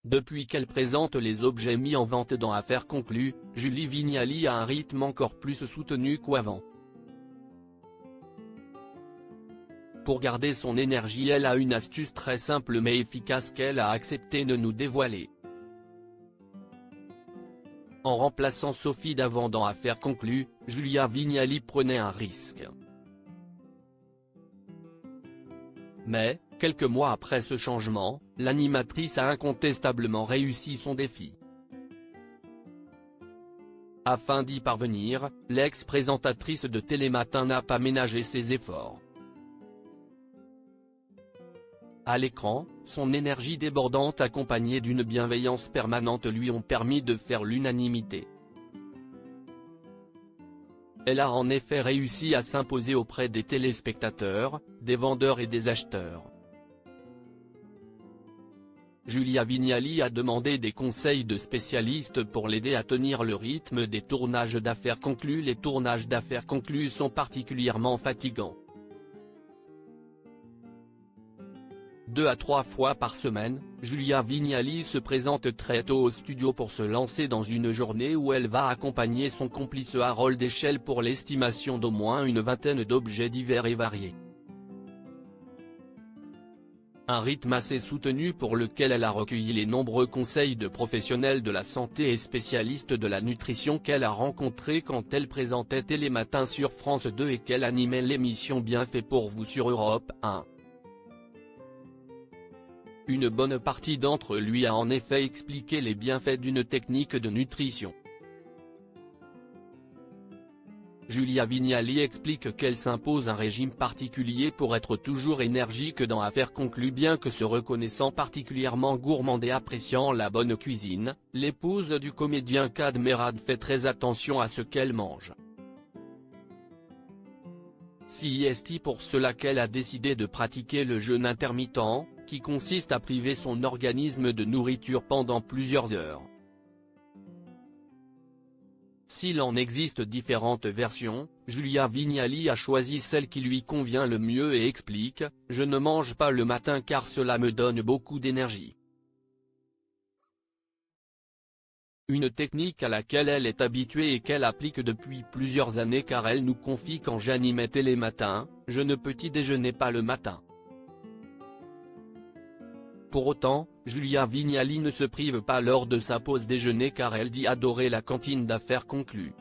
Depuis qu'elle présente les objets mis en vente dans Affaires conclues, Julie Vignali a un rythme encore plus soutenu qu'avant. Pour garder son énergie, elle a une astuce très simple mais efficace qu'elle a accepté de nous dévoiler. En remplaçant Sophie Davant dans Affaires conclues, Julia Vignali prenait un risque. Mais, quelques mois après ce changement, l'animatrice a incontestablement réussi son défi. Afin d'y parvenir, l'ex-présentatrice de Télématin n'a pas ménagé ses efforts. À l'écran, son énergie débordante accompagnée d'une bienveillance permanente lui ont permis de faire l'unanimité. Elle a en effet réussi à s'imposer auprès des téléspectateurs, des vendeurs et des acheteurs. Julia Vignali a demandé des conseils de spécialistes pour l'aider à tenir le rythme des tournages d'Affaires conclues. Les tournages d'Affaires conclues sont particulièrement fatigants. 2 à 3 fois par semaine, Julia Vignali se présente très tôt au studio pour se lancer dans une journée où elle va accompagner son complice Harold Echelle pour l'estimation d'au moins une vingtaine d'objets divers et variés. Un rythme assez soutenu pour lequel elle a recueilli les nombreux conseils de professionnels de la santé et spécialistes de la nutrition qu'elle a rencontrés quand elle présentait Télématin sur France 2 et qu'elle animait l'émission Bienfait pour vous sur Europe 1. Une bonne partie d'entre eux lui a en effet expliqué les bienfaits d'une technique de nutrition. Julia Vignali explique qu'elle s'impose un régime particulier pour être toujours énergique dans Affaires conclues. Bien que se reconnaissant particulièrement gourmande et appréciant la bonne cuisine, l'épouse du comédien Kad Merad fait très attention à ce qu'elle mange. C'est pour cela qu'elle a décidé de pratiquer le jeûne intermittent, qui consiste à priver son organisme de nourriture pendant plusieurs heures. S'il en existe différentes versions, Julia Vignali a choisi celle qui lui convient le mieux et explique « Je ne mange pas le matin car cela me donne beaucoup d'énergie ». Une technique à laquelle elle est habituée et qu'elle applique depuis plusieurs années car elle nous confie quand j'animais Télématin, je ne petit déjeuner pas le matin. Pour autant, Julia Vignali ne se prive pas lors de sa pause déjeuner car elle dit adorer la cantine d'Affaires conclues.